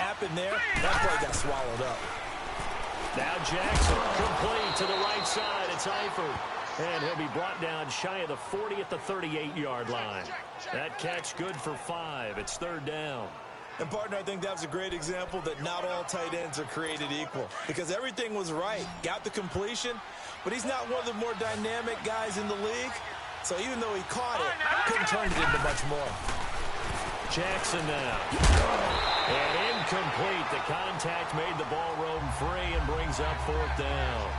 happened there. That play got swallowed up. Now Jackson, complete to the right side. It's Eifert. And he'll be brought down shy of the 40 at the 38-yard line. That catch good for 5. It's third down. And, partner, I think that was a great example that not all tight ends are created equal. Because everything was right. Got the completion, but he's not one of the more dynamic guys in the league. So even though he caught it, couldn't turn it into much more. Jackson now. And incomplete. The contact made the ball roam free and brings up fourth down.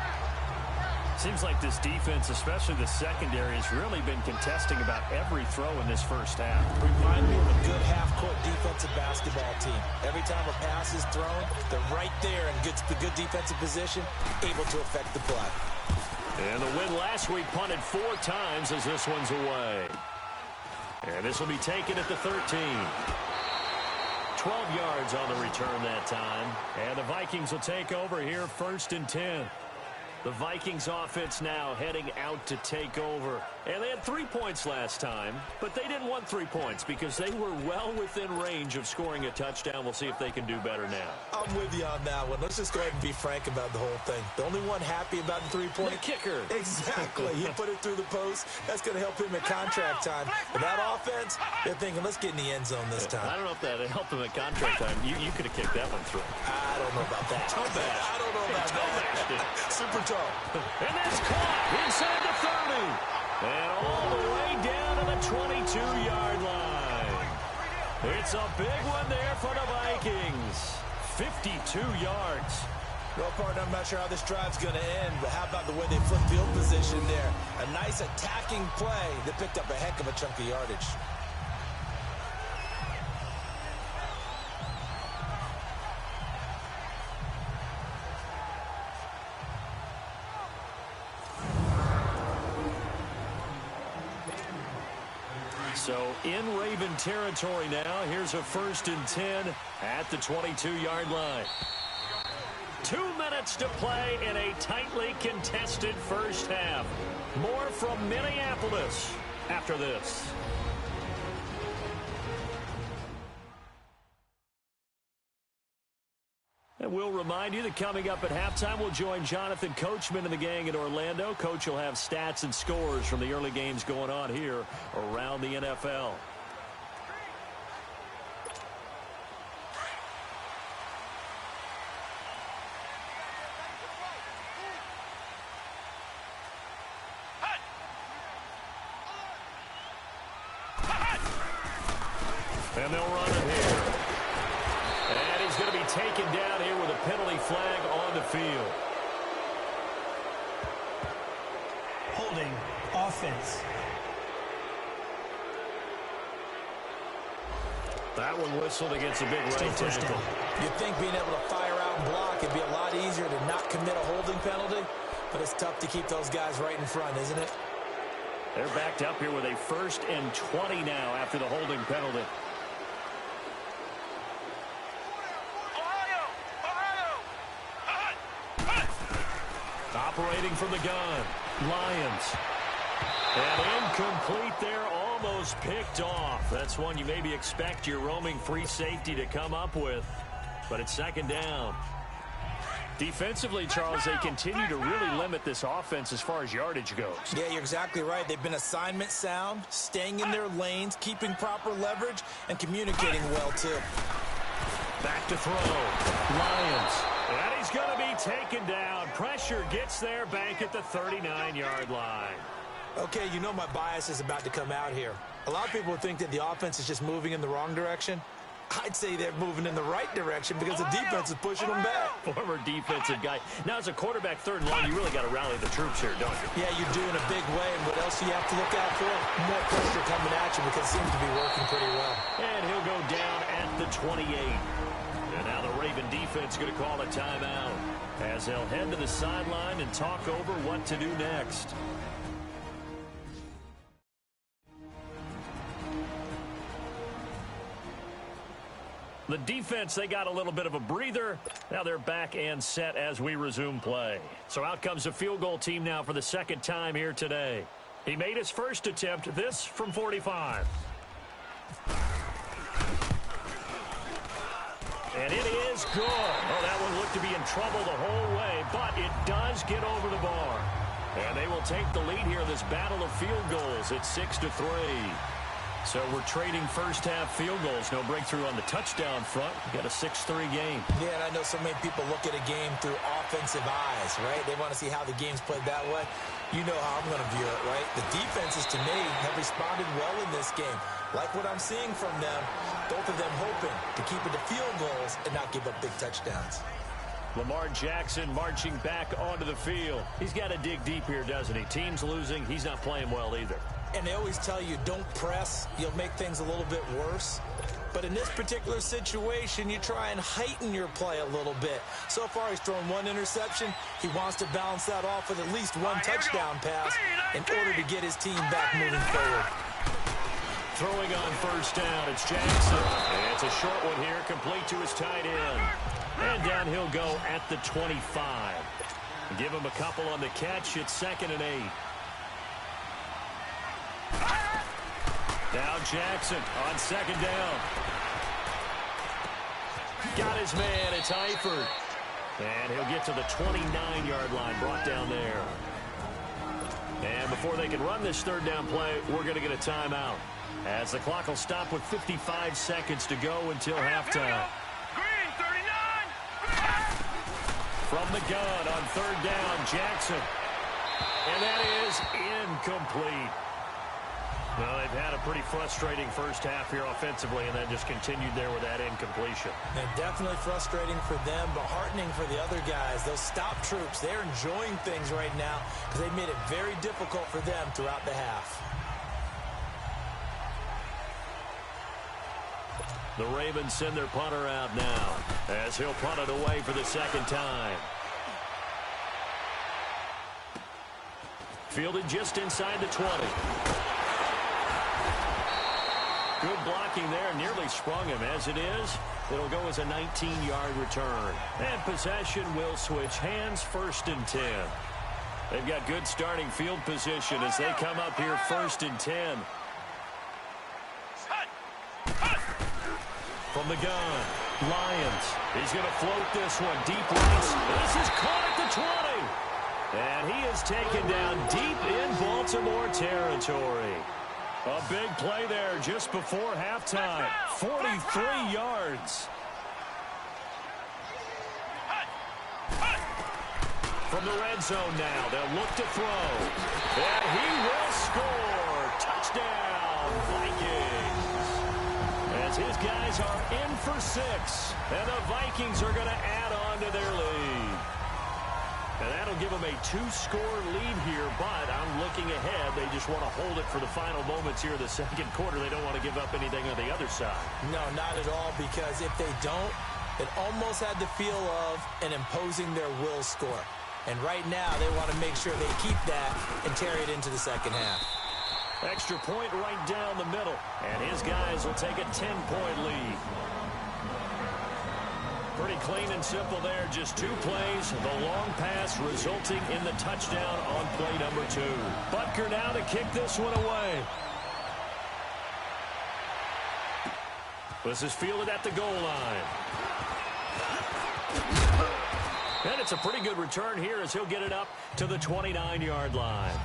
Seems like this defense, especially the secondary, has really been contesting about every throw in this first half. Remind me of a good half-court defensive basketball team. Every time a pass is thrown, they're right there in good defensive position, able to affect the play. And the win last week punted 4 times as this one's away. And this will be taken at the 13. 12 yards on the return that time. And the Vikings will take over here, 1st and 10. The Vikings offense now heading out to take over. And they had 3 points last time, but they didn't want 3 points because they were well within range of scoring a touchdown. We'll see if they can do better now. I'm with you on that one. Let's just go ahead and be frank about the whole thing. The only one happy about the 3-point. The kicker. Exactly. He put it through the post. That's going to help him at contract time. But that offense, they're thinking, let's get in the end zone this time. I don't know if that helped him at contract time. You could have kicked that one through. I don't know about that. I don't know about that. Super tall. And that's caught inside the 30. And all the way down to the 22-yard line. It's a big one there for the Vikings. 52 yards. Well, partner, I'm not sure how this drive's going to end, but how about the way they flipped field position there? A nice attacking play that picked up a heck of a chunk of yardage. So in Raven territory now. Here's a 1st and 10 at the 22-yard line. 2 minutes to play in a tightly contested first half. More from Minneapolis after this. And we'll remind you that coming up at halftime, we'll join Jonathan Coachman and the gang in Orlando. Coach will have stats and scores from the early games going on here around the NFL. And they'll run it here. And he's going to be taken down here with a penalty flag on the field. Holding offense. That one whistled against a big right tackle. You'd think being able to fire out and block it'd be a lot easier to not commit a holding penalty, but it's tough to keep those guys right in front, isn't it? They're backed up here with a 1st and 20 now after the holding penalty. Operating from the gun, Lions. And incomplete there, almost picked off. That's one you maybe expect your roaming free safety to come up with. But it's 2nd down. Defensively, Charles, they continue to really limit this offense as far as yardage goes. Yeah, you're exactly right. They've been assignment sound, staying in their lanes, keeping proper leverage, and communicating well, too. Back to throw. Lions. And he's going to be taken down. Pressure gets there back at the 39-yard line. Okay, you know my bias is about to come out here. A lot of people think that the offense is just moving in the wrong direction. I'd say they're moving in the right direction because the defense is pushing them back. Former defensive guy. Now, as a quarterback 3rd and long, you really got to rally the troops here, don't you? Yeah, you do in a big way. And what else do you have to look out for? More pressure coming at you because it seems to be working pretty well. And he'll go down at the 28. And now the Raven defense going to call a timeout as they'll head to the sideline and talk over what to do next. The defense, they got a little bit of a breather. Now they're back and set as we resume play. So out comes the field goal team now for the 2nd time here today. He made his first attempt, this from 45. And it is good. Oh, that one looked to be in trouble the whole way, but it does get over the bar. And they will take the lead here in this battle of field goals at 6-3. So we're trading first-half field goals. No breakthrough on the touchdown front. We've got a 6-3 game. Yeah, and I know so many people look at a game through offensive eyes, right? They want to see how the game's played that way. You know how I'm going to view it, right? The defenses, to me, have responded well in this game. Like what I'm seeing from them, both of them hoping to keep it to field goals and not give up big touchdowns. Lamar Jackson marching back onto the field. He's got to dig deep here, doesn't he? Team's losing. He's not playing well either. And they always tell you, don't press. You'll make things a little bit worse. But in this particular situation, you try and heighten your play a little bit. So far, he's thrown one interception. He wants to balance that off with at least one touchdown pass in order to get his team back moving forward. Throwing on first down, it's Jackson. And it's a short one here, complete to his tight end. And down he'll go at the 25. Give him a couple on the catch. It's 2nd and 8. Now Jackson on 2nd down. Got his man. It's Eifert. And he'll get to the 29-yard line, brought down there. And before they can run this 3rd down play, we're going to get a timeout, as the clock will stop with 55 seconds to go until halftime. From the gun on 3rd down, Jackson. And that is incomplete. Well, they've had a pretty frustrating first half here offensively, and then just continued there with that incompletion. And definitely frustrating for them, but heartening for the other guys. Those stop troops, they're enjoying things right now because they've made it very difficult for them throughout the half. The Ravens send their punter out now, as he'll punt it away for the 2nd time. Fielded just inside the 20. Good blocking there, nearly sprung him. As it is, it'll go as a 19-yard return. And possession will switch hands, 1st and 10. They've got good starting field position as they come up here 1st and 10. From the gun, Lyons. He's going to float this one deep right. This is caught at the 20. And he is taken down deep in Baltimore territory. A big play there just before halftime. 43 yards. From the red zone now, they'll look to throw. And he will score. Touchdown, Vikings. As his guys are in for 6. And the Vikings are going to add on to their lead. And that'll give them a 2-score lead here, but I'm looking ahead. They just want to hold it for the final moments here in the 2nd quarter. They don't want to give up anything on the other side. No, not at all, because if they don't, it almost had the feel of an imposing their will score. And right now, they want to make sure they keep that and carry it into the 2nd half. Extra point right down the middle, and his guys will take a 10-point lead. Pretty clean and simple there. Just 2 plays. The long pass resulting in the touchdown on play number 2. Butker now to kick this one away. This is fielded at the goal line. And it's a pretty good return here as he'll get it up to the 29-yard line.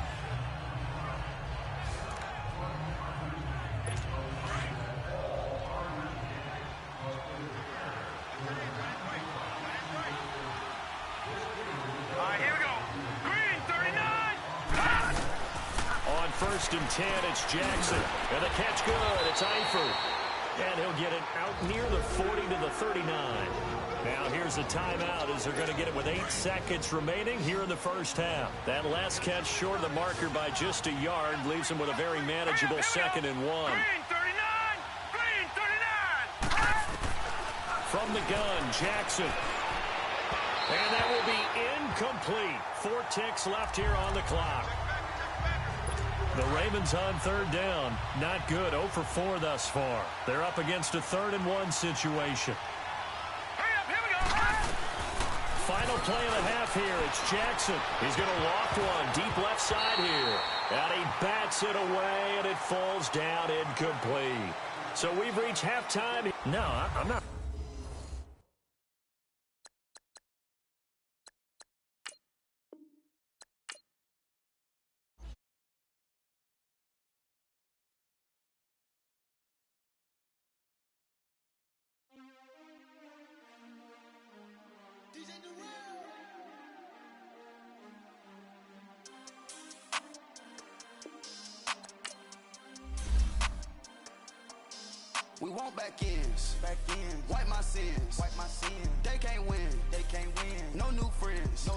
On 1st and 10, it's Jackson. And the catch good. It's Eifert. And he'll get it out near the 40 to the 39. Now here's a timeout as they're going to get it with 8 seconds remaining here in the first half. That last catch short of the marker by just a yard leaves him with a very manageable 2nd and 1. From the gun, Jackson. And that will be incomplete. 4 ticks left here on the clock. The Ravens on 3rd down. Not good. 0 for 4 thus far. They're up against a 3rd and 1 situation. Final play of the half here. It's Jackson. He's going to loft one deep left side here. And he bats it away, and it falls down incomplete. So we've reached halftime. No, I'm not. We want back ends. Wipe my sins. They can't win. No new friends.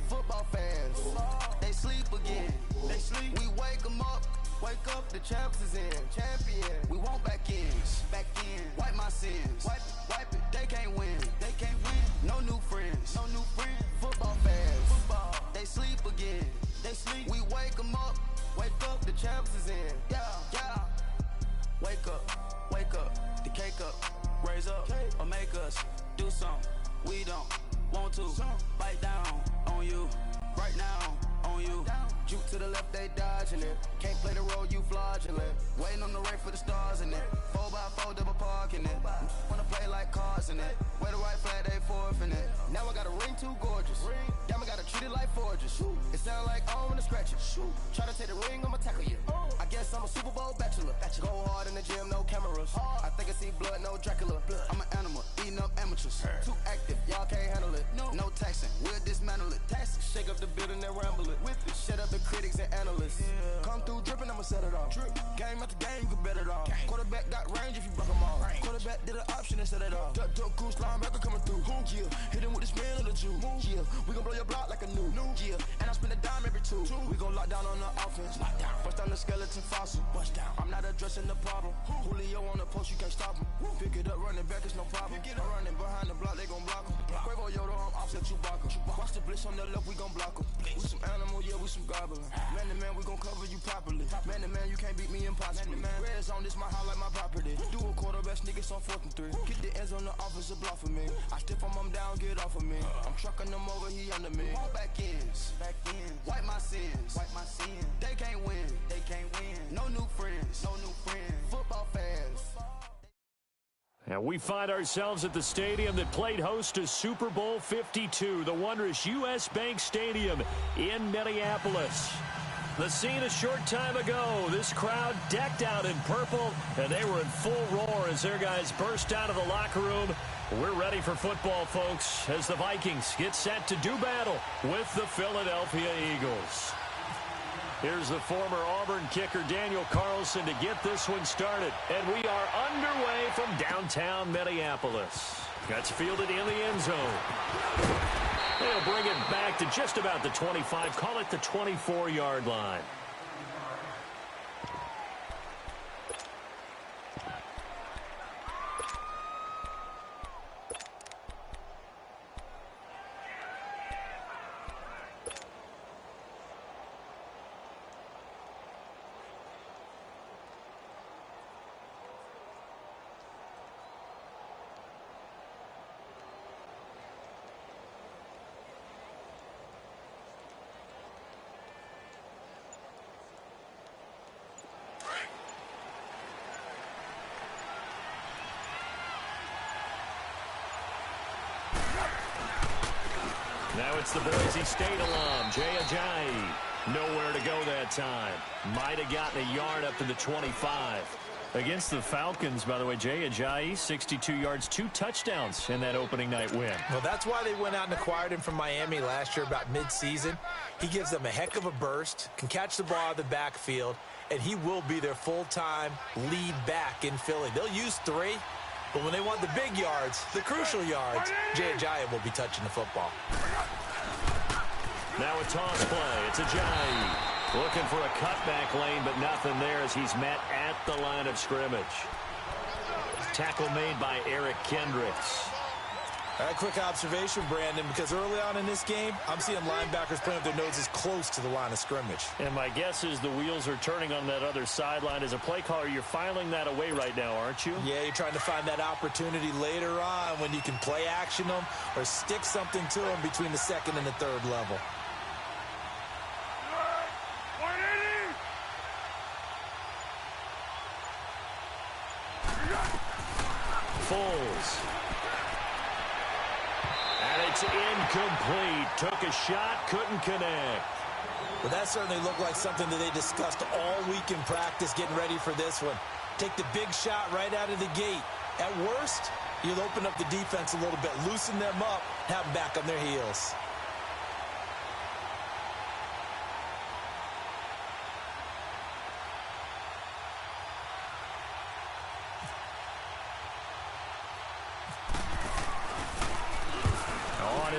Football fans. They sleep again. We wake them up. The champs is in. We want back ends. Wipe my sins. Wipe it. They can't win. No new friends. Football fans. They sleep again. We wake them up. The champs is in. Yeah. Wake up. The cake up. Raise up. Or make us do something we don't want to. Bite down on you. Right now on you. Juke to the left, they dodging it. Can't play the role, you fraudulent. Waiting on the rain for the stars in it. 4x4 double parking it. Wanna play like cars in it. Wear the right flag, they forfeit it. Now I got a ring too gorgeous. Damn, I gotta treat it like forges. It sound like I wanna scratch it. Try to take the ring, I'ma tackle you. I guess I'm a Super Bowl bachelor. Go hard in the gym, no cameras. I think I see blood, no Dracula. I'm an animal, eating up amateurs. Too active, y'all can't handle it. No taxing, we'll dismantle it. Shake up the building and ramble it. Shut up the critics and analysts. Come through dripping, I'ma set it off. Game after game, you can bet it off. Quarterback got range if you broke them off. Quarterback did an option and set it off. Duck, goose, linebacker coming through. Yeah, hit him with the spin of the Jew. Yeah, we gon' blow your block like a new. Yeah, and I spend a dime every two. We gon' lock down on the offense. Bust down the skeleton fossil. I'm not addressing the problem. Julio on the post, you can't stop him. Pick it up, running back, it's no problem. I'm running behind the block, they gon' block him. Quavo Yoda, I'm offset Chewbacca. Watch the blitz on the left, we gon' block him. We some animal, yeah, we some goblin. Man to man, we gon' cover you properly. Man to man, you can't beat me impossible. Red zone, this my house like my property. Do a quarterback sneakers on 4th and 3. Get the ends on the offensive block for me. I stiff him down, get off of me. I'm trucking them over, he under me. All back ends. Wipe my sins. They can't win. No new friends. Football fans. And we find ourselves at the stadium that played host to Super Bowl 52, the wondrous U.S. Bank Stadium in Minneapolis. The scene a short time ago, this crowd decked out in purple, and they were in full roar as their guys burst out of the locker room. We're ready for football, folks, as the Vikings get set to do battle with the Philadelphia Eagles. Here's the former Auburn kicker Daniel Carlson to get this one started. And we are underway from downtown Minneapolis. That's fielded in the end zone. They'll bring it back to just about the 25, call it the 24-yard line. Now it's the Boise State alum, Jay Ajayi. Nowhere to go that time. Might have gotten a yard up to the 25. Against the Falcons, by the way, Jay Ajayi, 62 yards, 2 touchdowns in that opening night win. Well, that's why they went out and acquired him from Miami last year about midseason. He gives them a heck of a burst, can catch the ball out of the backfield, and he will be their full-time lead back in Philly. They'll use 3. But when they want the big yards, the crucial yards, Jay Ajayi will be touching the football. Now a toss play. It's Ajayi looking for a cutback lane, but nothing there as he's met at the line of scrimmage. Tackle made by Eric Kendricks. All right, quick observation, Brandon, because early on in this game, I'm seeing linebackers playing with their noses close to the line of scrimmage. And my guess is the wheels are turning on that other sideline. As a play caller, you're filing that away right now, aren't you? Yeah, you're trying to find that opportunity later on when you can play action them or stick something to them between the 2nd and the 3rd level. Foles. And it's incomplete. Took a shot, couldn't connect. Well, that certainly looked like something that they discussed all week in practice getting ready for this one. Take the big shot right out of the gate. At worst, you'll open up the defense a little bit, loosen them up, have them back on their heels.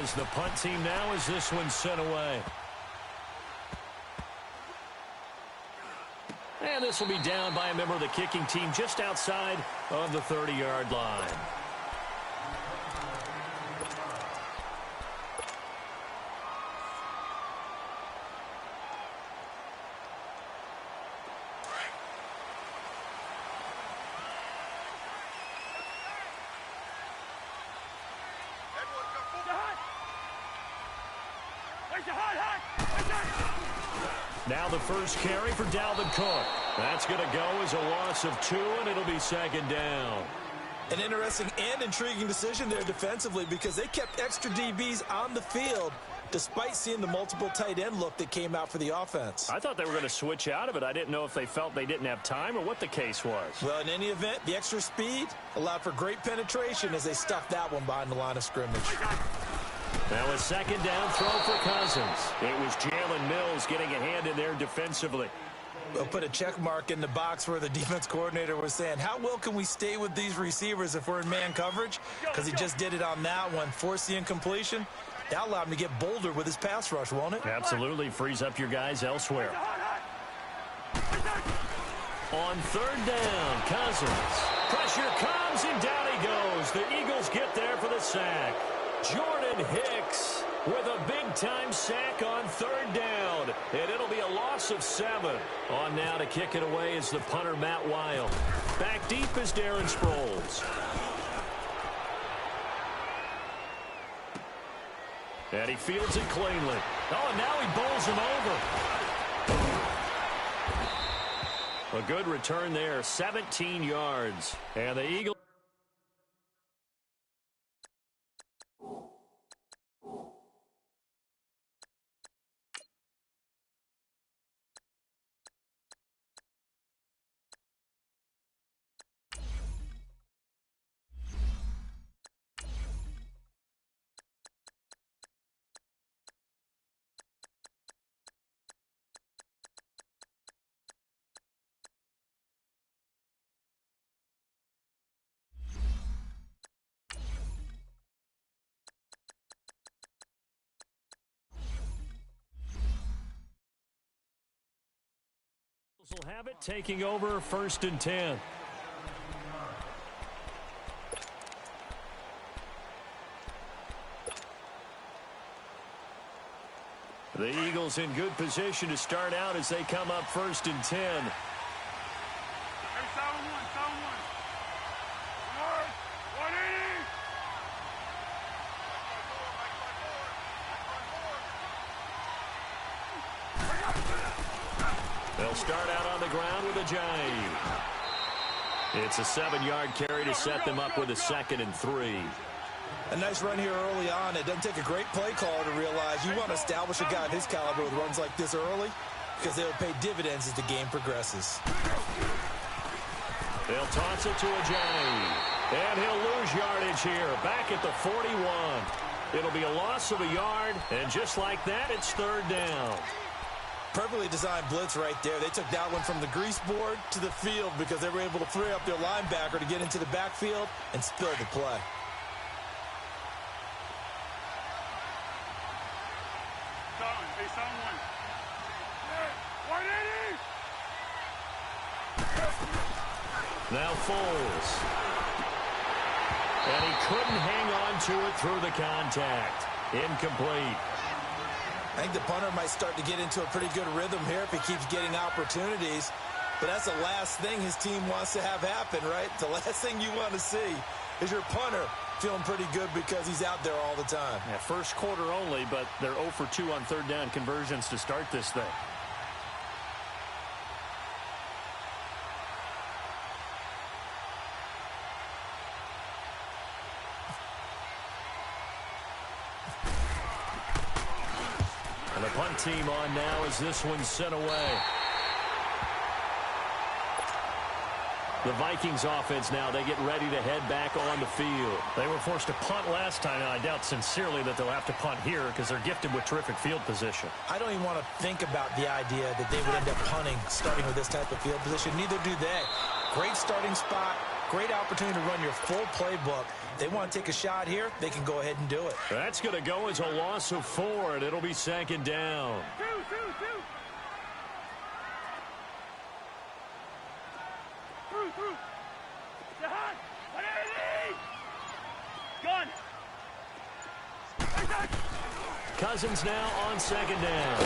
is the punt team now as this one's sent away. And this will be down by a member of the kicking team just outside of the 30-yard line. Now the first carry for Dalvin Cook. That's going to go as a loss of 2, and it'll be second down. An interesting and intriguing decision there defensively because they kept extra DBs on the field despite seeing the multiple tight end look that came out for the offense. I thought they were going to switch out of it. I didn't know if they felt they didn't have time or what the case was. Well, in any event, the extra speed allowed for great penetration as they stuffed that one behind the line of scrimmage. Now a second down throw for Cousins. It was Jalen Mills getting a hand in there defensively. We'll put a check mark in the box where the defense coordinator was saying, how well can we stay with these receivers if we're in man coverage? Because he just did it on that one, forced the incompletion. That allowed him to get bolder with his pass rush, won't it? Absolutely. Frees up your guys elsewhere. On third down, Cousins. Pressure comes, and down he goes. The Eagles get there for the sack. Jordan Hicks with a big-time sack on third down. And it'll be a loss of 7. On now to kick it away is the punter, Matt Wild. Back deep is Darren Sproles. And he fields it cleanly. Oh, and now he bowls him over. A good return there, 17 yards. And the Eagles... will have it, taking over 1st and 10. The Eagles in good position to start out as they come up 1st and 10. They'll start out on the ground with a Ajayi. It's a 7-yard carry to set them up with a 2nd and 3. A nice run here early on. It doesn't take a great play caller to realize you want to establish a guy of his caliber with runs like this early because they will pay dividends as the game progresses. They'll toss it to Ajayi. And he'll lose yardage here. Back at the 41. It'll be a loss of a yard. And just like that, it's 3rd down. Perfectly designed blitz right there. They took that one from the grease board to the field because they were able to free up their linebacker to get into the backfield and spill the play. Now Foles. And he couldn't hang on to it through the contact. Incomplete. I think the punter might start to get into a pretty good rhythm here if he keeps getting opportunities. But that's the last thing his team wants to have happen, right? The last thing you want to see is your punter feeling pretty good because he's out there all the time. Yeah, first quarter only, but they're 0 for 2 on 3rd down conversions to start this thing. And the punt team on now as this one's sent away. The Vikings offense now, they get ready to head back on the field. They were forced to punt last time, and I doubt sincerely that they'll have to punt here because they're gifted with terrific field position. I don't even want to think about the idea that they would end up punting starting with this type of field position. Neither do they. Great starting spot, Great opportunity to run your full playbook. They want to take a shot here, they can go ahead and do it. That's going to go as a loss of 4, and it'll be second down. Cousins now on second down.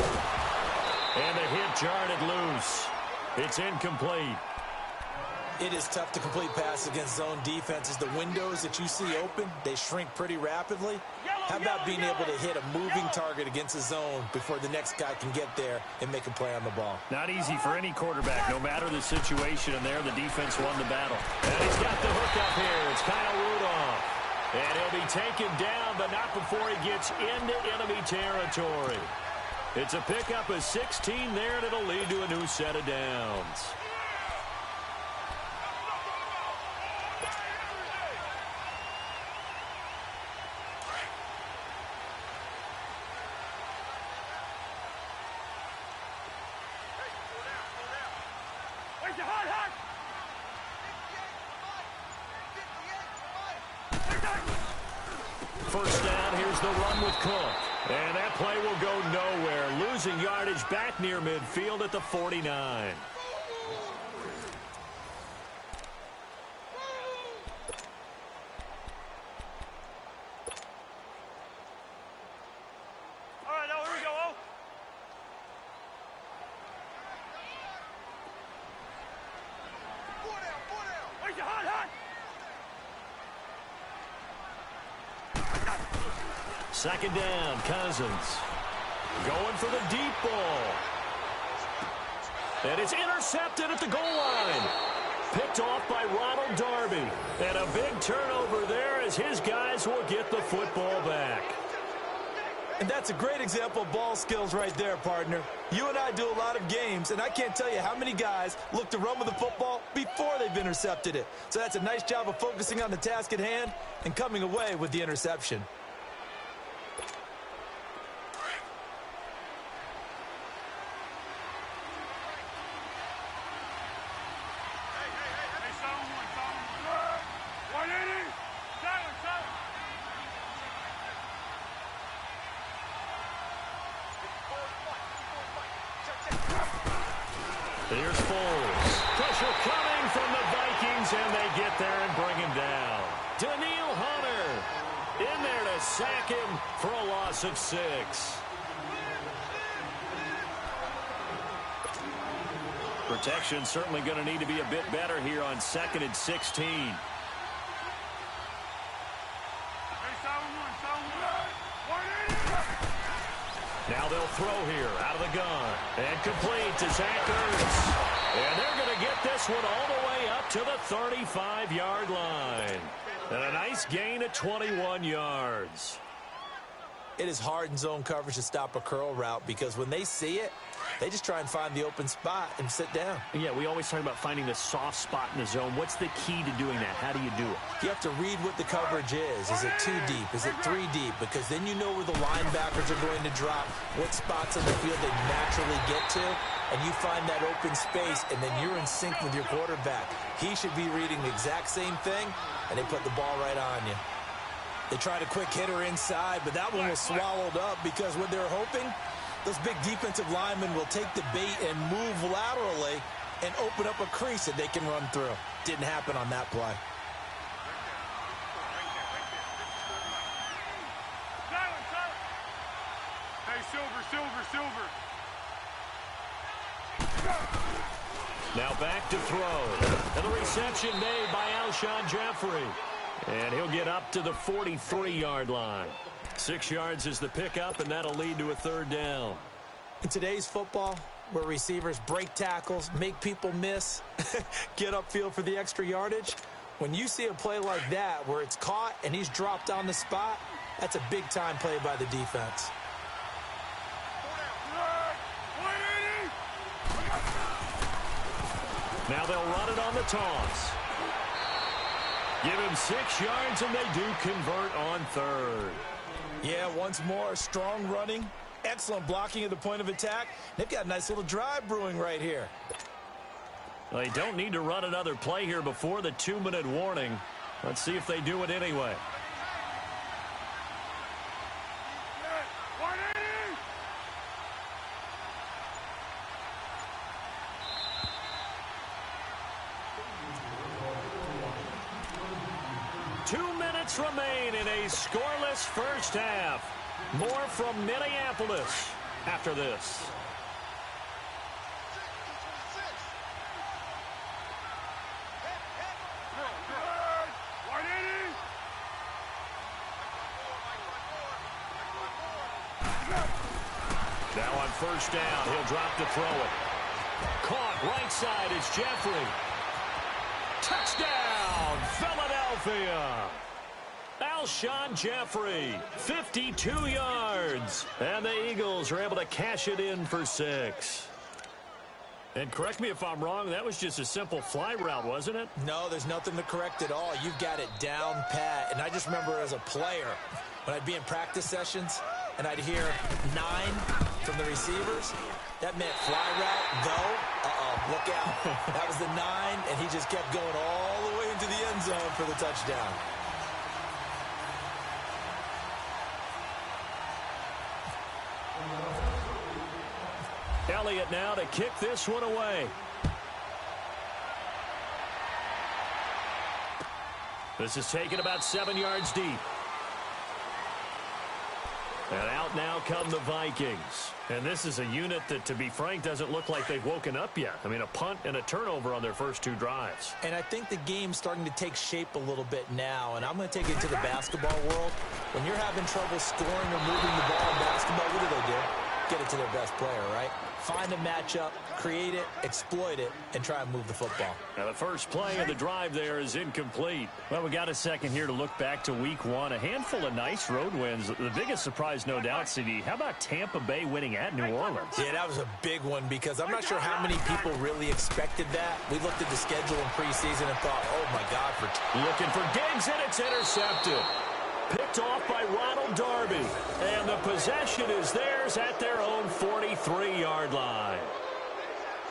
And the hit jarred loose. It's incomplete. It is tough to complete passes against zone defenses. The windows that you see open, they shrink pretty rapidly. How about being able to hit a moving target against a zone before the next guy can get there and make a play on the ball? Not easy for any quarterback, no matter the situation. And there, the defense won the battle. And he's got the hook up here. It's Kyle Rudolph. And he'll be taken down, but not before he gets into enemy territory. It's a pickup of 16 there, and it'll lead to a new set of downs. First down, here's the run with Cook. And that play will go nowhere. Losing yardage back near midfield at the 49. Second down, Cousins. Going for the deep ball. And it's intercepted at the goal line. Picked off by Ronald Darby. And a big turnover there as his guys will get the football back. And that's a great example of ball skills right there, partner. You and I do a lot of games, and I can't tell you how many guys look to run with the football before they've intercepted it. So that's a nice job of focusing on the task at hand and coming away with the interception. Here's Foles. Pressure coming from the Vikings, and they get there and bring him down. Daniil Hunter in there to sack him for a loss of 6. Protection certainly going to need to be a bit better here on 2nd and 16. Now they'll throw here out of the gun. And complete to Zach Ertz. And they're going to get this one all the way up to the 35-yard line. And a nice gain of 21 yards. It is hard in zone coverage to stop a curl route because when they see it, they just try and find the open spot and sit down. Yeah, we always talk about finding the soft spot in the zone. What's the key to doing that? How do you do it? You have to read what the coverage is. Is it 2 deep? Is it 3 deep? Because then you know where the linebackers are going to drop, what spots on the field they naturally get to, and you find that open space, and then you're in sync with your quarterback. He should be reading the exact same thing, and they put the ball right on you. They tried a quick hitter inside, but that one was swallowed up because what they're hoping, those big defensive linemen will take the bait and move laterally and open up a crease that they can run through. Didn't happen on that play. Hey, Silver. Now back to throw. And the reception made by Alshon Jeffrey. And he'll get up to the 43-yard line. 6 yards is the pickup, and that'll lead to a 3rd down. In today's football, where receivers break tackles, make people miss, get upfield for the extra yardage, when you see a play like that where it's caught and he's dropped on the spot, that's a big-time play by the defense. Now they'll run it on the toss. Give him 6 yards, and they do convert on 3rd. Yeah, once more, strong running, excellent blocking at the point of attack. They've got a nice little drive brewing right here. They don't need to run another play here before the 2-minute warning. Let's see if they do it anyway. Remain in a scoreless first half. More from Minneapolis after this. Now on first down, he'll drop to throw it. Caught right side is Jeffrey. Touchdown, Philadelphia. Alshon Jeffrey, 52 yards. And the Eagles are able to cash it in for 6. And correct me if I'm wrong, that was just a simple fly route, wasn't it? No, there's nothing to correct at all. You've got it down pat. And I just remember as a player, when I'd be in practice sessions and I'd hear 9 from the receivers, that meant fly route, go, look out. That was the 9, and he just kept going all the way into the end zone for the touchdown. Elliott now to kick this one away. This is taken about 7 yards deep. And out now come the Vikings. And this is a unit that, to be frank, doesn't look like they've woken up yet. I mean, a punt and a turnover on their first 2 drives. And I think the game's starting to take shape a little bit now. And I'm going to take it to the basketball world. When you're having trouble scoring or moving the ball in basketball, what do? Get it to their best player, right? Find a matchup, create it, exploit it, and try and move the football. Now the first play of the drive there is incomplete. Well, we got a second here to look back to week 1. A handful of nice road wins. The biggest surprise, no doubt, CD. How about Tampa Bay winning at New Orleans? Yeah, that was a big one because I'm not sure how many people really expected that. We looked at the schedule in preseason and thought, oh, my God. Looking for Diggs, and it's intercepted. Picked off by Ronald Darby. And the possession is theirs at their own 43-yard line.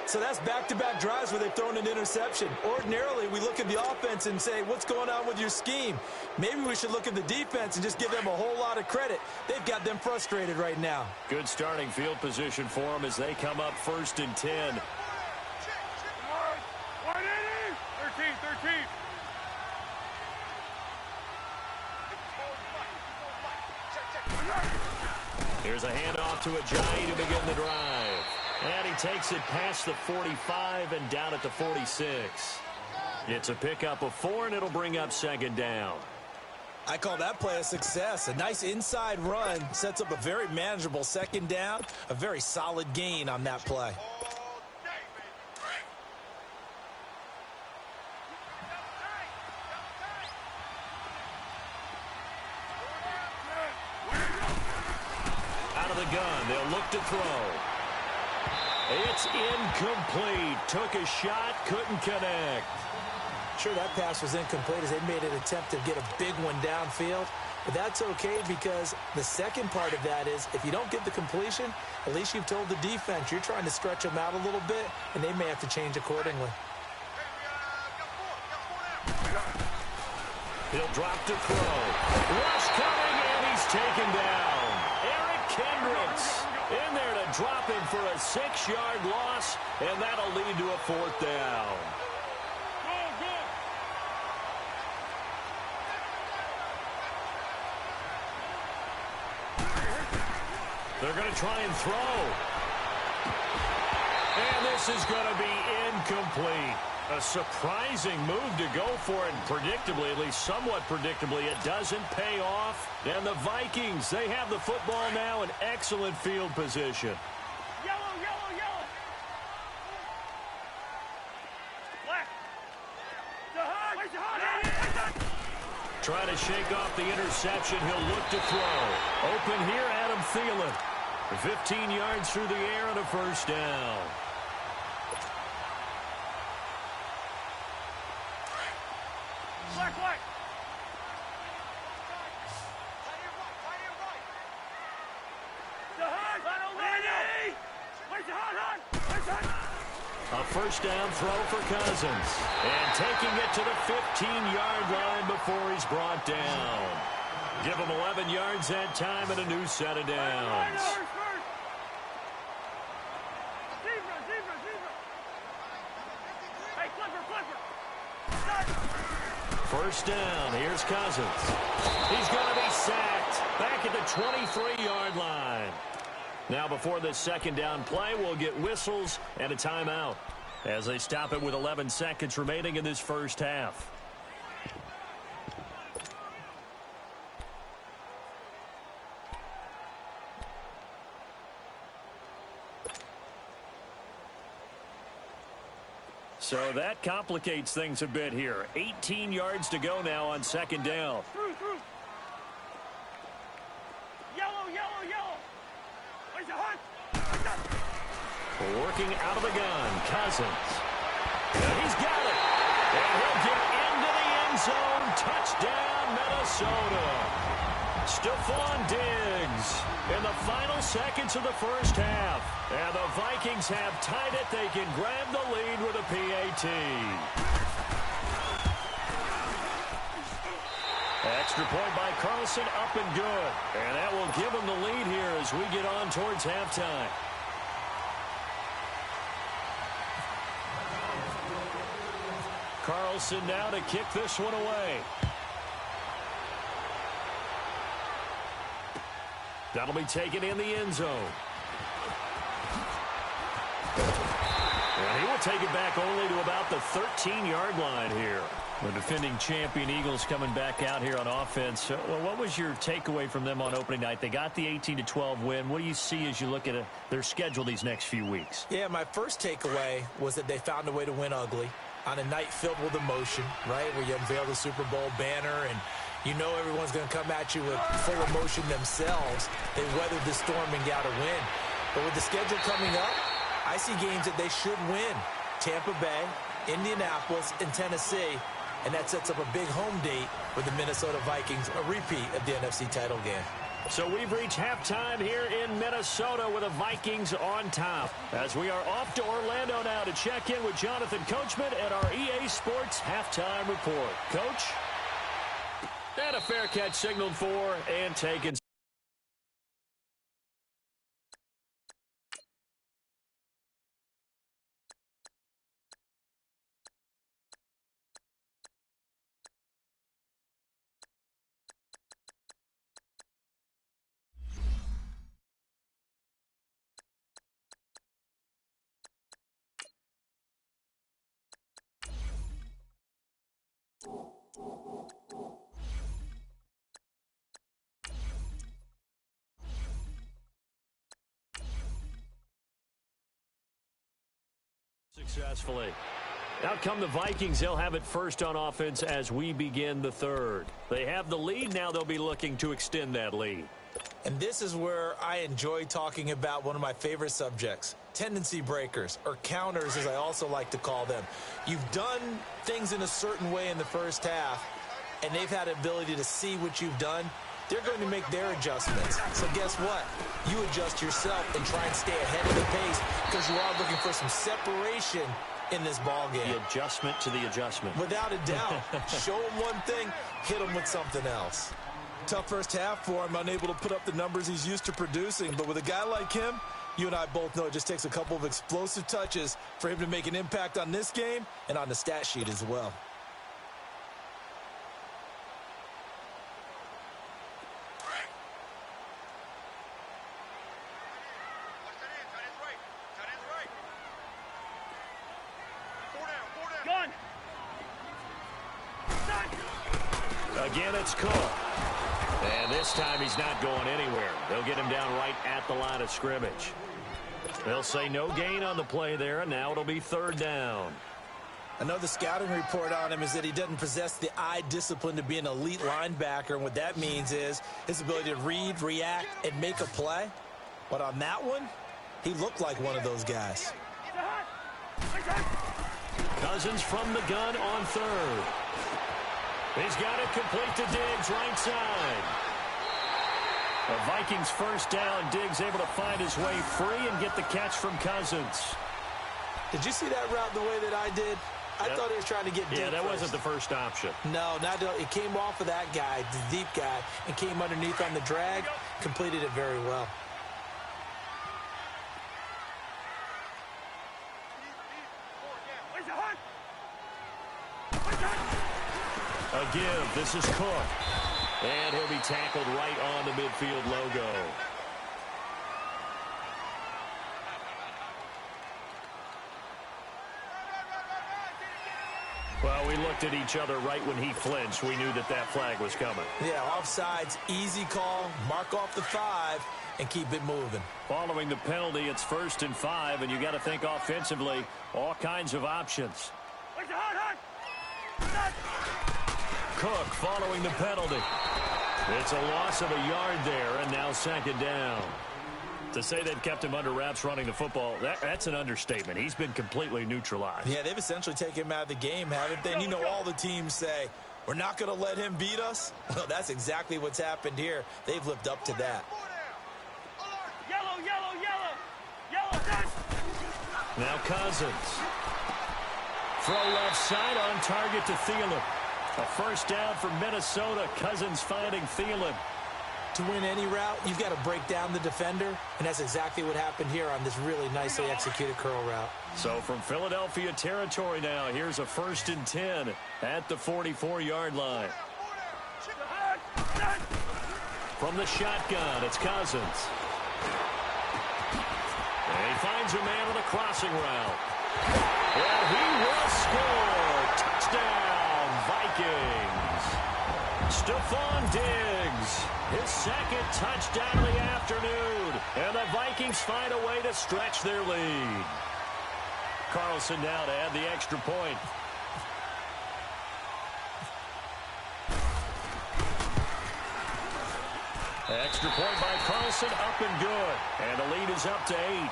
So that's back-to-back drives where they've thrown an interception. Ordinarily, we look at the offense and say, what's going on with your scheme? Maybe we should look at the defense and just give them a whole lot of credit. They've got them frustrated right now. Good starting field position for them as they come up 1st and 10. 13. Here's a handoff to Ajayi to begin the drive. And he takes it past the 45 and down at the 46. It's a pickup of 4, and it'll bring up 2nd down. I call that play a success. A nice inside run sets up a very manageable 2nd down. A very solid gain on that play. Gun. They'll look to throw. It's incomplete. Took a shot, couldn't connect. Sure, that pass was incomplete as they made an attempt to get a big one downfield. But that's okay because the second part of that is if you don't get the completion, at least you've told the defense you're trying to stretch them out a little bit, and they may have to change accordingly. He'll drop to throw. Rush coming, and he's taken down. Kendricks in there to drop him for a 6-yard loss, and that'll lead to a 4th down. They're going to try and throw. And this is going to be incomplete. A surprising move to go for it, and predictably, at least somewhat predictably, it doesn't pay off. And the Vikings, they have the football now in excellent field position. Yellow, yellow, yellow. Black. Trying to shake off the interception. He'll look to throw. Open here, Adam Thielen. 15 yards through the air and a 1st down. A first down throw for Cousins. And taking it to the 15-yard line before he's brought down. Give him 11 yards that time and a new set of downs. First down. Here's Cousins. He's going to be sacked back at the 23-yard line. Now before this second down play, we'll get whistles and a timeout as they stop it with 11 seconds remaining in this first half. So that complicates things a bit here. 18 yards to go now on second down. Working out of the gun, Cousins. And he's got it. And he'll get into the end zone. Touchdown, Minnesota. Stephon Diggs in the final seconds of the first half. And the Vikings have tied it. They can grab the lead with a PAT. Extra point by Carlson, up and good. And that will give them the lead here as we get on towards halftime. Carlson now to kick this one away. That'll be taken in the end zone. And he will take it back only to about the 13-yard line here. The defending champion Eagles coming back out here on offense. Well, what was your takeaway from them on opening night? They got the 18-12 win. What do you see as you look at their schedule these next few weeks? Yeah, my first takeaway was that they found a way to win ugly on a night filled with emotion, right, where you unveil the Super Bowl banner and you know everyone's going to come at you with full emotion themselves. They weathered the storm and got a win. But with the schedule coming up, I see games that they should win. Tampa Bay, Indianapolis, and Tennessee. And that sets up a big home date for the Minnesota Vikings, a repeat of the NFC title game. So we've reached halftime here in Minnesota with the Vikings on top. As we are off to Orlando now to check in with Jonathan Coachman at our EA Sports Halftime Report. Coach? And a fair catch signaled for and taken. Successfully. Out come the Vikings. They'll have it first on offense as we begin the third. They have the lead. Now they'll be looking to extend that lead. And this is where I enjoy talking about one of my favorite subjects, tendency breakers, or counters as I also like to call them. You've done things in a certain way in the first half, and they've had the ability to see what you've done. They're going to make their adjustments. So guess what? You adjust yourself and try and stay ahead of the pace because you are looking for some separation in this ball game. The adjustment to the adjustment. Without a doubt. Show him one thing, hit him with something else. Tough first half for him, unable to put up the numbers he's used to producing. But with a guy like him, you and I both know it just takes a couple of explosive touches for him to make an impact on this game and on the stat sheet as well. Again, it's Cook. And this time he's not going anywhere. They'll get him down right at the line of scrimmage. They'll say no gain on the play there, and now it'll be third down. I know the scouting report on him is that he doesn't possess the eye discipline to be an elite linebacker, and what that means is his ability to read, react, and make a play. But on that one, he looked like one of those guys. Cousins from the gun on third. He's got it complete to Diggs, right side. The Vikings first down. Diggs able to find his way free and get the catch from Cousins. Did you see that route the way that I did? I thought he was trying to get deep. Yeah, that first. wasn't the first option. No, it came off of that guy, the deep guy, and came underneath on the drag. Completed it very well. A give. This is Cook. And he'll be tackled right on the midfield logo. Well, we looked at each other right when he flinched. We knew that flag was coming. Yeah, offsides, easy call, mark off the 5, and keep it moving. Following the penalty, it's 1st and 5, and you got to think offensively, all kinds of options. Cook following the penalty. It's a loss of a yard there, and now 2nd down. To say they've kept him under wraps running the football, that's an understatement. He's been completely neutralized. Yeah, they've essentially taken him out of the game, haven't they? And you know all the teams say, we're not going to let him beat us. Well, that's exactly what's happened here. They've lived up to that. Yellow, yellow, yellow. Yellow, now Cousins. Throw left side on target to Thielen. A 1st down for Minnesota. Cousins finding Thielen. To win any route, you've got to break down the defender, and that's exactly what happened here on this really nicely executed curl route. So from Philadelphia territory now, here's a 1st and 10 at the 44-yard line. From the shotgun, it's Cousins. And he finds a man on a crossing route. And he will score. Touchdown, Vikings. Stephon Diggs, his 2nd touchdown of the afternoon. And the Vikings find a way to stretch their lead. Carlson now to add the extra point. Extra point by Carlson, up and good. And the lead is up to 8.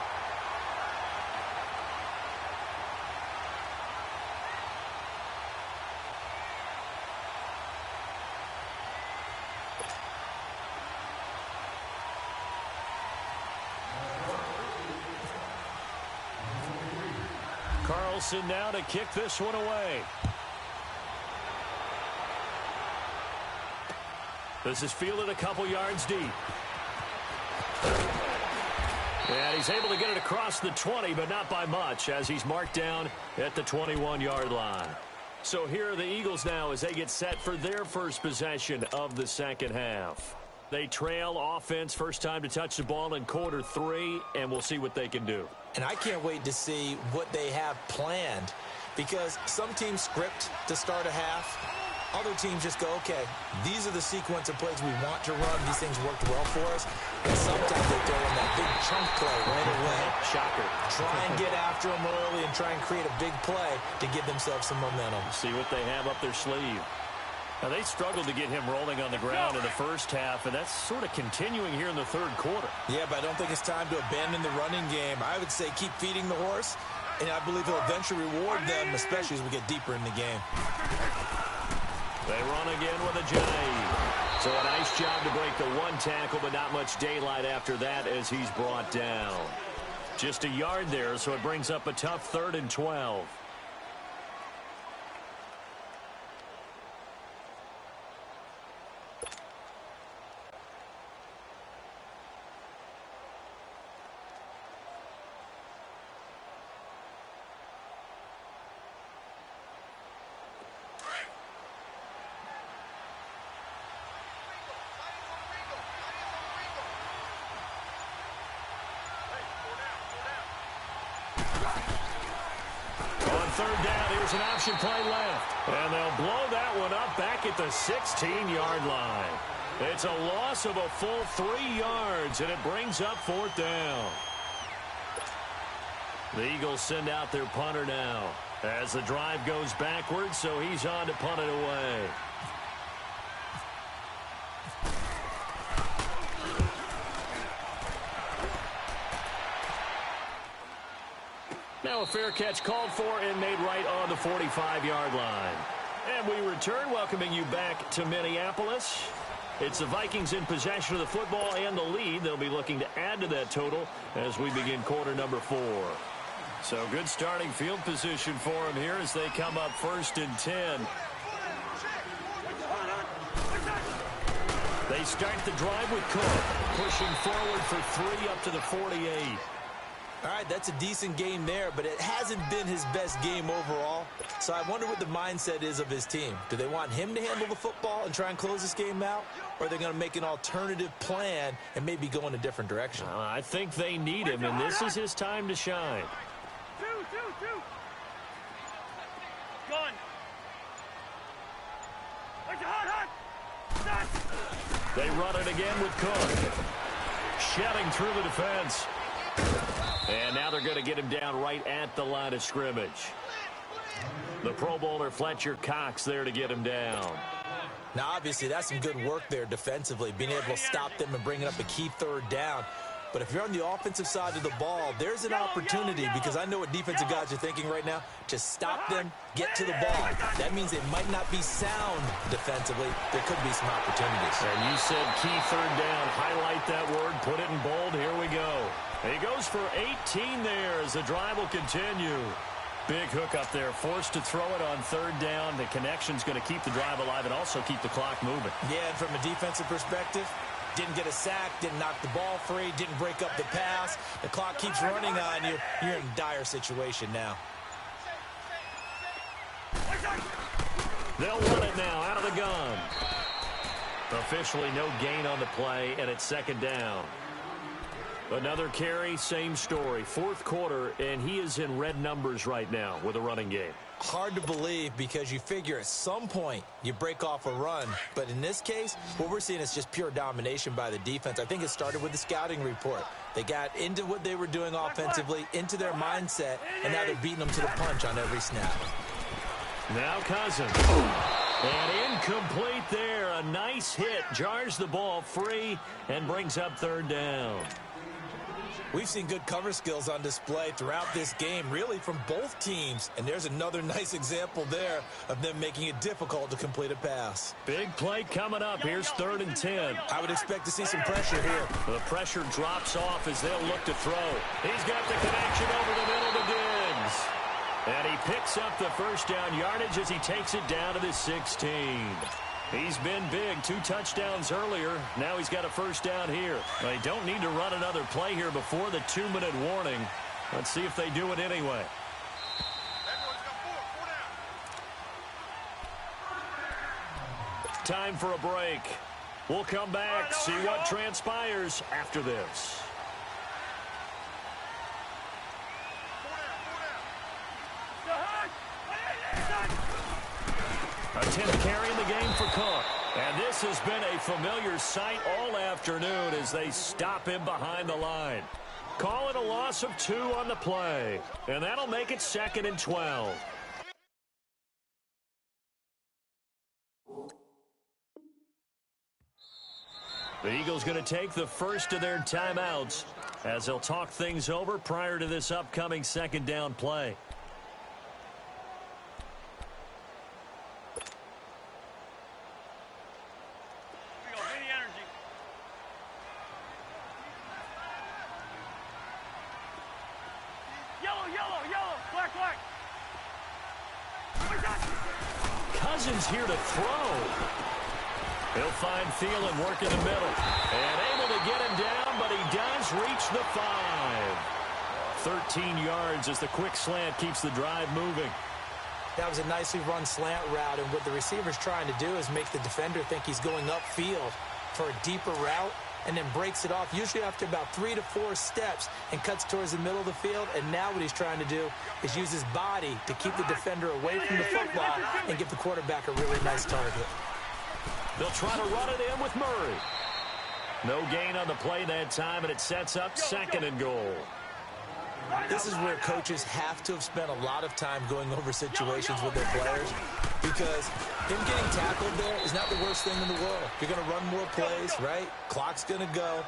Carlson now to kick this one away. This is fielded a couple yards deep. And he's able to get it across the 20, but not by much, as he's marked down at the 21-yard line. So here are the Eagles now as they get set for their first possession of the 2nd half. They trail offense, first time to touch the ball in quarter 3, and we'll see what they can do. And I can't wait to see what they have planned, because some teams script to start a half. Other teams just go, okay, these are the sequence of plays we want to run. These things worked well for us. And sometimes they throw in that big chunk play right away. Shocker. Try and get after them early and try and create a big play to give themselves some momentum. See what they have up their sleeve. Now, they struggled to get him rolling on the ground in the 1st half, and that's sort of continuing here in the 3rd quarter. Yeah, but I don't think it's time to abandon the running game. I would say keep feeding the horse, and I believe he'll eventually reward them, especially as we get deeper in the game. They run again with a jive. So a nice job to break the 1 tackle, but not much daylight after that as he's brought down. Just a yard there, so it brings up a tough 3rd and 12. Third down, here's an option play left. And they'll blow that one up back at the 16-yard line. It's a loss of a full 3 yards, and it brings up 4th down. The Eagles send out their punter now as the drive goes backwards, so he's on to punt it away. Now a fair catch called for and made right on the 45-yard line. And we return, welcoming you back to Minneapolis. It's the Vikings in possession of the football and the lead. They'll be looking to add to that total as we begin quarter number 4. So good starting field position for him here as they come up 1st and 10. They start the drive with Cook, pushing forward for 3 up to the 48. All right, that's a decent game there, but it hasn't been his best game overall. So I wonder what the mindset is of his team. Do they want him to handle the football and try and close this game out? Or are they going to make an alternative plan and maybe go in a different direction? I think they need him, and this is his time to shine. Two. Gun. Hot. They run it again with Cook. Shedding through the defense. And now they're going to get him down right at the line of scrimmage. The Pro Bowler Fletcher Cox there to get him down. Now, obviously, that's some good work there defensively, being able to stop them and bringing up a key 3rd down. But if you're on the offensive side of the ball, there's an opportunity, because I know what defensive guys are thinking right now. Just stop them, get to the ball. That means they might not be sound defensively. There could be some opportunities. And you said key 3rd down. Highlight that word. Put it in bold. Here we go. He goes for 18 there as the drive will continue. Big hook up there. Forced to throw it on 3rd down. The connection's going to keep the drive alive and also keep the clock moving. Yeah, and from a defensive perspective, didn't get a sack, didn't knock the ball free, didn't break up the pass. The clock keeps running on you. You're in a dire situation now. They'll run it now out of the gun. Officially no gain on the play, and it's 2nd down. Another carry, same story. 4th quarter, and he is in red numbers right now with a running game. Hard to believe, because you figure at some point you break off a run. But in this case, what we're seeing is just pure domination by the defense. I think it started with the scouting report. They got into what they were doing offensively, into their mindset, and now they're beating them to the punch on every snap. Now Cousins. And incomplete there. A nice hit. Jars the ball free and brings up 3rd down. We've seen good cover skills on display throughout this game, really from both teams. And there's another nice example there of them making it difficult to complete a pass. Big play coming up. Here's 3rd and 10. I would expect to see some pressure here. The pressure drops off as they'll look to throw. He's got the connection over the middle to Diggs. And he picks up the 1st down yardage as he takes it down to the 16. He's been big. 2 touchdowns earlier. Now he's got a 1st down here. They don't need to run another play here before the 2-minute warning. Let's see if they do it anyway. Time for a break. We'll come back, see what transpires after this. A 10th carry in the game for Cook. And this has been a familiar sight all afternoon as they stop him behind the line. Call it a loss of 2 on the play. And that'll make it 2nd and 12. The Eagles going to take the first of their timeouts as they'll talk things over prior to this upcoming 2nd down play. Cousins here to throw. He'll find Thielen, work in the middle. And able to get him down, but he does reach the 5. 13 yards as the quick slant keeps the drive moving. That was a nicely run slant route, and what the receiver's trying to do is make the defender think he's going upfield for a deeper route, and then breaks it off, usually after about 3 to 4 steps, and cuts towards the middle of the field. And now what he's trying to do is use his body to keep the defender away from the football and give the quarterback a really nice target. They'll try to run it in with Murray. No gain on the play that time, and it sets up 2nd and goal. This is where coaches have to have spent a lot of time going over situations with their players, because him getting tackled there is not the worst thing in the world. You're going to run more plays, right? Clock's going to go.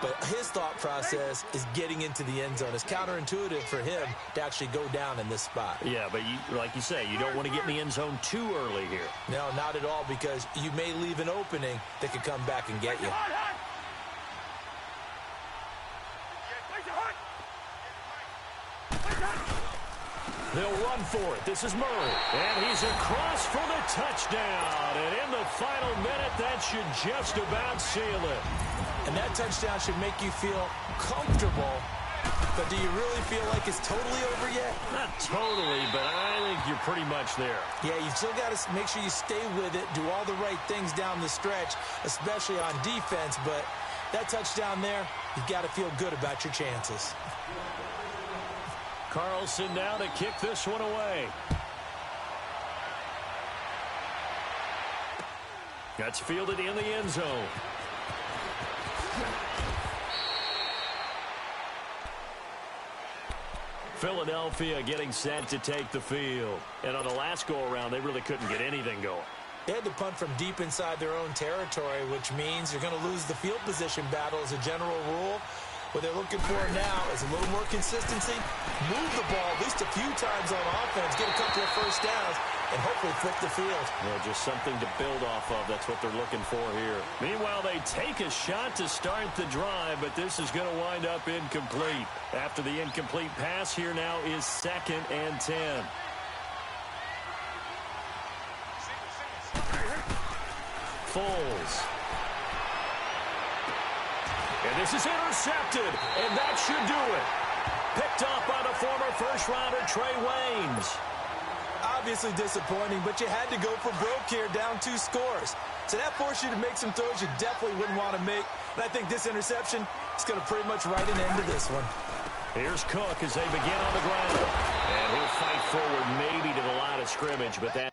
But his thought process is getting into the end zone. It's counterintuitive for him to actually go down in this spot. Yeah, but like you say, you don't want to get in the end zone too early here. No, not at all, because you may leave an opening that could come back and get you. They'll run for it. This is Murray. And he's across for the touchdown. And in the final minute, that should just about seal it. And that touchdown should make you feel comfortable. But do you really feel like it's totally over yet? Not totally, but I think you're pretty much there. Yeah, you still got to make sure you stay with it, do all the right things down the stretch, especially on defense. But that touchdown there, you've got to feel good about your chances. Carlson now to kick this one away. That's fielded in the end zone. Philadelphia getting set to take the field. And on the last go-around, they really couldn't get anything going. They had to punt from deep inside their own territory, which means you're going to lose the field position battle as a general rule. What they're looking for now is a little more consistency, move the ball at least a few times on offense, get a couple of first downs, and hopefully flip the field. Yeah, just something to build off of. That's what they're looking for here. Meanwhile, they take a shot to start the drive, but this is going to wind up incomplete. After the incomplete pass, here now is 2nd and 10. Foles. And this is intercepted, and that should do it. Picked off by the former first-rounder Trey Waynes. Obviously disappointing, but you had to go for broke here, down 2 scores. So that forced you to make some throws you definitely wouldn't want to make. And I think this interception is going to pretty much write an end to this one. Here's Cook as they begin on the ground. And he'll fight forward maybe to the line of scrimmage, but that...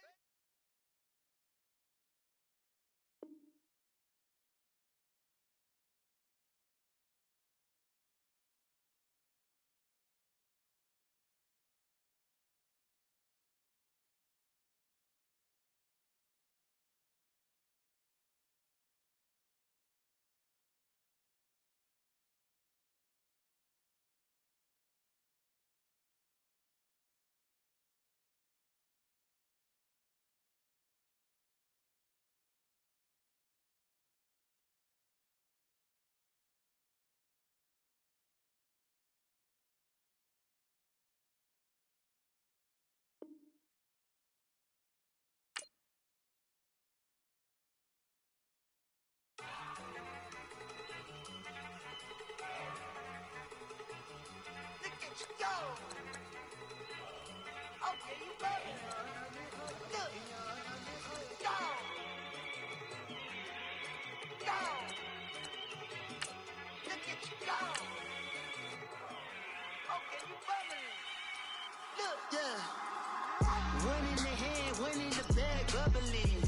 One in the hand, one in the bag, bubbling.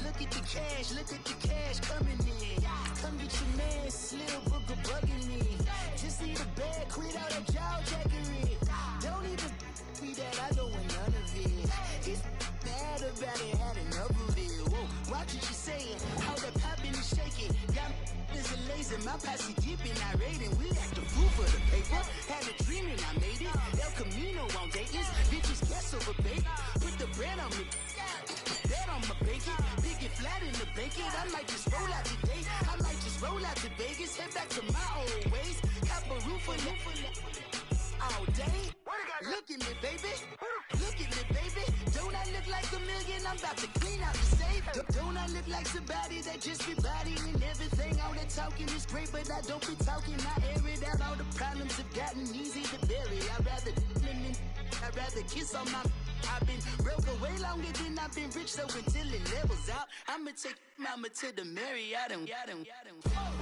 Look at the cash coming in. Come get your man, Slim Booker bugging me. Just need a bag, quit out that jaw jackery. Don't even be that, I don't want none of it. He's mad about it, had enough of it. Whoa, watch what you saying, how that poppin' and shaking. Got is a laser, my posse dipping, I raiding. We act the fool for the paper. Had a dream and I made it. El Camino on Dayton's, bitches guess over bait. Put the bread on me, bet on my bacon. Big it flat in the bacon. I might just roll out today. I might just roll out to Vegas. Head back to my old ways. Have a roof for all day. Look at me, baby. Look at me, baby. Don't I look like a million? I'm about to clean out the safe. Don't I look like somebody that just be bodying everything? All that talking is great, but I don't be talking. I air it out. All the problems have gotten easy to bury. I'd rather kiss on my... I've been broke away longer than I've been rich, so until it levels out, I'ma take mama to the Marriott and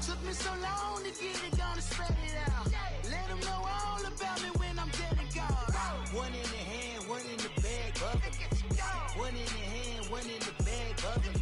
took me so long to get it, gonna spread it out. Let them know all about me when I'm dead and gone. One in the hand, one in the bag, bubbling. One in the hand, one in the bag, bubbling.